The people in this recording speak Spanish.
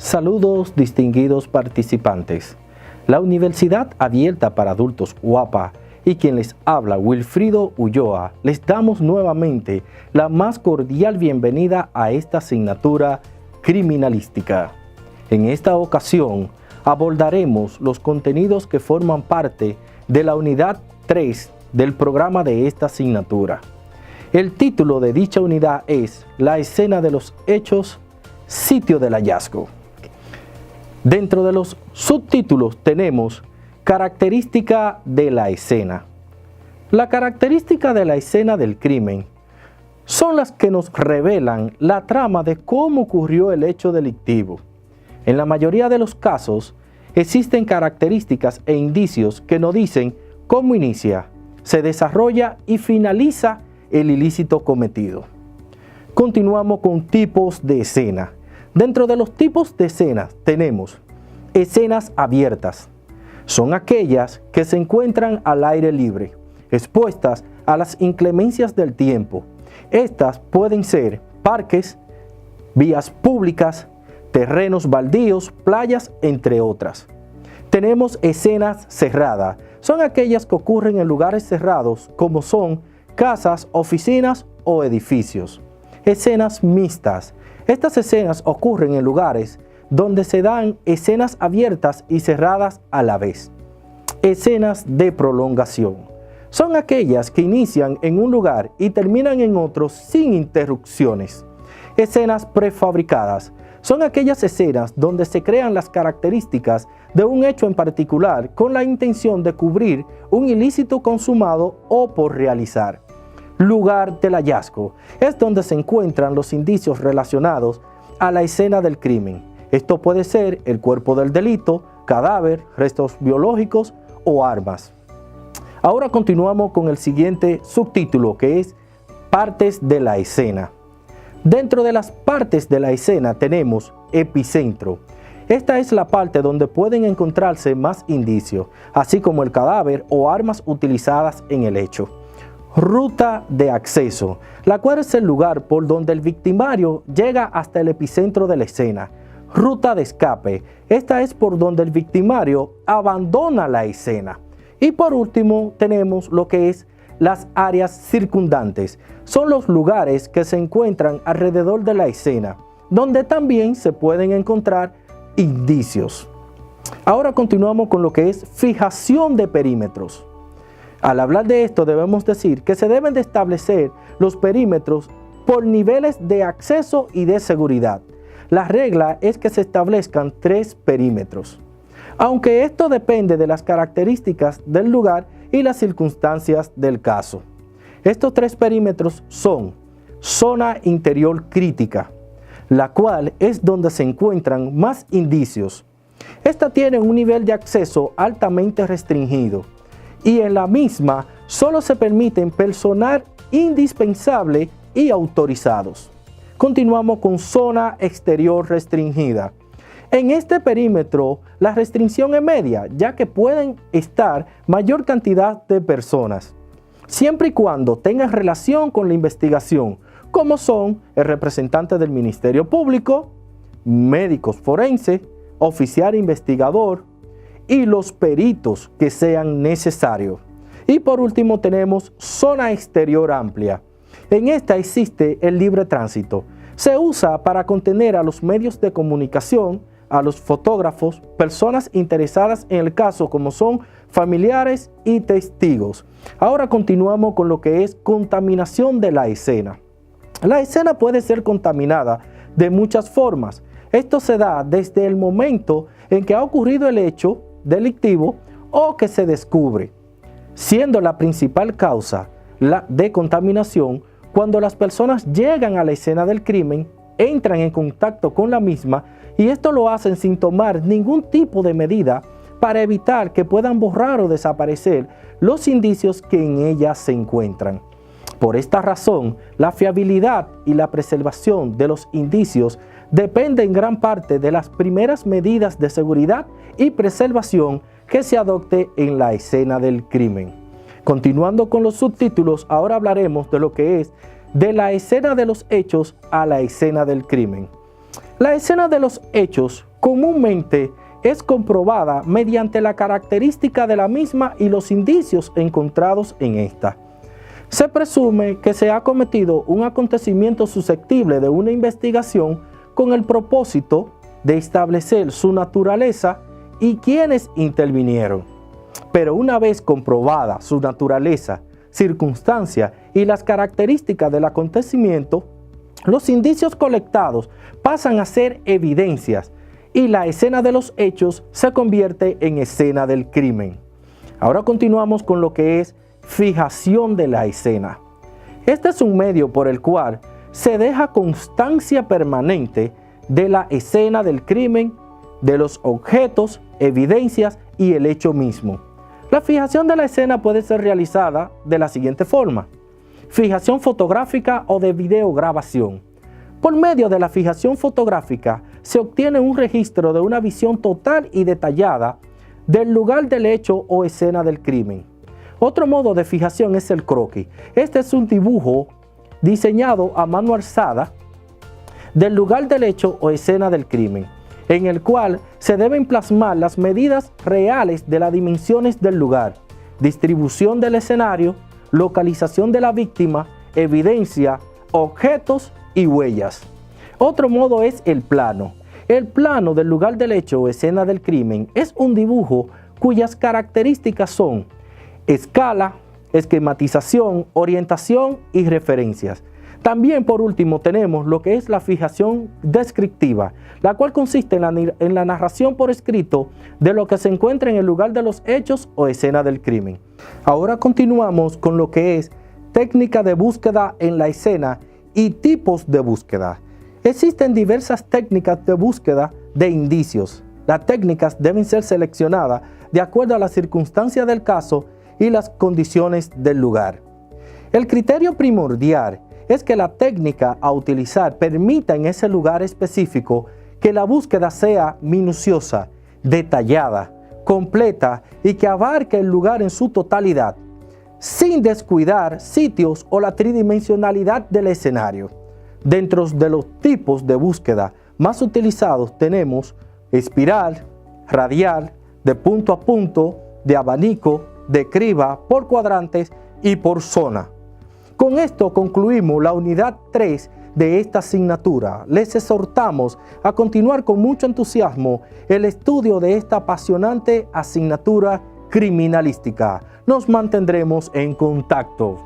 Saludos distinguidos participantes. La Universidad Abierta para Adultos UAPA y quien les habla, Wilfrido Ulloa, les damos nuevamente la más cordial bienvenida a esta asignatura criminalística. En esta ocasión abordaremos los contenidos que forman parte de la unidad 3 del programa de esta asignatura. El título de dicha unidad es La escena de los hechos, sitio del hallazgo. Dentro de los subtítulos tenemos característica de la escena. La característica de la escena del crimen son las que nos revelan la trama de cómo ocurrió el hecho delictivo. En la mayoría de los casos existen características e indicios que nos dicen cómo inicia, se desarrolla y finaliza el ilícito cometido. Continuamos con tipos de escena. Dentro de los tipos de escenas tenemos escenas abiertas. Son aquellas que se encuentran al aire libre, expuestas a las inclemencias del tiempo. Estas pueden ser parques, vías públicas, terrenos baldíos, playas, entre otras. Tenemos escenas cerradas. Son aquellas que ocurren en lugares cerrados como son casas, oficinas o edificios. Escenas mixtas. Estas escenas ocurren en lugares donde se dan escenas abiertas y cerradas a la vez. Escenas de prolongación. Son aquellas que inician en un lugar y terminan en otro sin interrupciones. Escenas prefabricadas. Son aquellas escenas donde se crean las características de un hecho en particular con la intención de cubrir un ilícito consumado o por realizar. Lugar del hallazgo es donde se encuentran los indicios relacionados a la escena del crimen. Esto puede ser el cuerpo del delito, cadáver, restos biológicos o armas. Ahora continuamos con el siguiente subtítulo, que es partes de la escena. Dentro de las partes de la escena tenemos epicentro. Esta es la parte donde pueden encontrarse más indicios, así como el cadáver o armas utilizadas en el hecho. Ruta de acceso, la cual es el lugar por donde el victimario llega hasta el epicentro de la escena. Ruta de escape, esta es por donde el victimario abandona la escena. Y por último tenemos lo que es las áreas circundantes. Son los lugares que se encuentran alrededor de la escena, donde también se pueden encontrar indicios. Ahora continuamos con lo que es fijación de perímetros. Al hablar de esto debemos decir que se deben de establecer los perímetros por niveles de acceso y de seguridad. La regla es que se establezcan 3 perímetros, aunque esto depende de las características del lugar y las circunstancias del caso. Estos 3 perímetros son zona interior crítica, la cual es donde se encuentran más indicios. Esta tiene un nivel de acceso altamente restringido y en la misma solo se permiten personal indispensable y autorizados. Continuamos con zona exterior restringida. En este perímetro la restricción es media, ya que pueden estar mayor cantidad de personas, siempre y cuando tengan relación con la investigación, como son el representante del Ministerio Público, médicos forenses, oficial investigador y los peritos que sean necesarios. Y por último tenemos zona exterior amplia. En esta existe el libre tránsito. Se usa para contener a los medios de comunicación, a los fotógrafos, personas interesadas en el caso como son familiares y testigos. Ahora continuamos con lo que es contaminación de la escena. La escena puede ser contaminada de muchas formas. Esto se da desde el momento en que ha ocurrido el hecho delictivo o que se descubre, siendo la principal causa la de contaminación cuando las personas llegan a la escena del crimen, entran en contacto con la misma y esto lo hacen sin tomar ningún tipo de medida para evitar que puedan borrar o desaparecer los indicios que en ella se encuentran. Por esta razón, la fiabilidad y la preservación de los indicios depende en gran parte de las primeras medidas de seguridad y preservación que se adopte en la escena del crimen. Continuando con los subtítulos, ahora hablaremos de lo que es de la escena de los hechos a la escena del crimen. La escena de los hechos comúnmente es comprobada mediante la característica de la misma y los indicios encontrados en esta. Se presume que se ha cometido un acontecimiento susceptible de una investigación con el propósito de establecer su naturaleza y quienes intervinieron. Pero una vez comprobada su naturaleza, circunstancia y las características del acontecimiento, los indicios colectados pasan a ser evidencias y la escena de los hechos se convierte en escena del crimen. Ahora continuamos con lo que es fijación de la escena. Este es un medio por el cual se deja constancia permanente de la escena del crimen, de los objetos, evidencias y el hecho mismo. La fijación de la escena puede ser realizada de la siguiente forma: fijación fotográfica o de videograbación. Por medio de la fijación fotográfica se obtiene un registro de una visión total y detallada del lugar del hecho o escena del crimen. Otro modo de fijación es el croquis. Este es un dibujo diseñado a mano alzada del lugar del hecho o escena del crimen, en el cual se deben plasmar las medidas reales de las dimensiones del lugar, distribución del escenario, localización de la víctima, evidencia, objetos y huellas. Otro modo es el plano. El plano del lugar del hecho o escena del crimen es un dibujo cuyas características son escala, esquematización, orientación y referencias. También, por último, tenemos lo que es la fijación descriptiva, la cual consiste en la narración por escrito de lo que se encuentra en el lugar de los hechos o escena del crimen. Ahora continuamos con lo que es técnica de búsqueda en la escena y tipos de búsqueda. Existen diversas técnicas de búsqueda de indicios. Las técnicas deben ser seleccionadas de acuerdo a las circunstancias del caso y las condiciones del lugar. El criterio primordial es que la técnica a utilizar permita en ese lugar específico que la búsqueda sea minuciosa, detallada, completa y que abarque el lugar en su totalidad, sin descuidar sitios o la tridimensionalidad del escenario. Dentro de los tipos de búsqueda más utilizados tenemos espiral, radial, de punto a punto, de abanico, de criba, por cuadrantes y por zona. Con esto concluimos la unidad 3 de esta asignatura. Les exhortamos a continuar con mucho entusiasmo el estudio de esta apasionante asignatura criminalística. Nos mantendremos en contacto.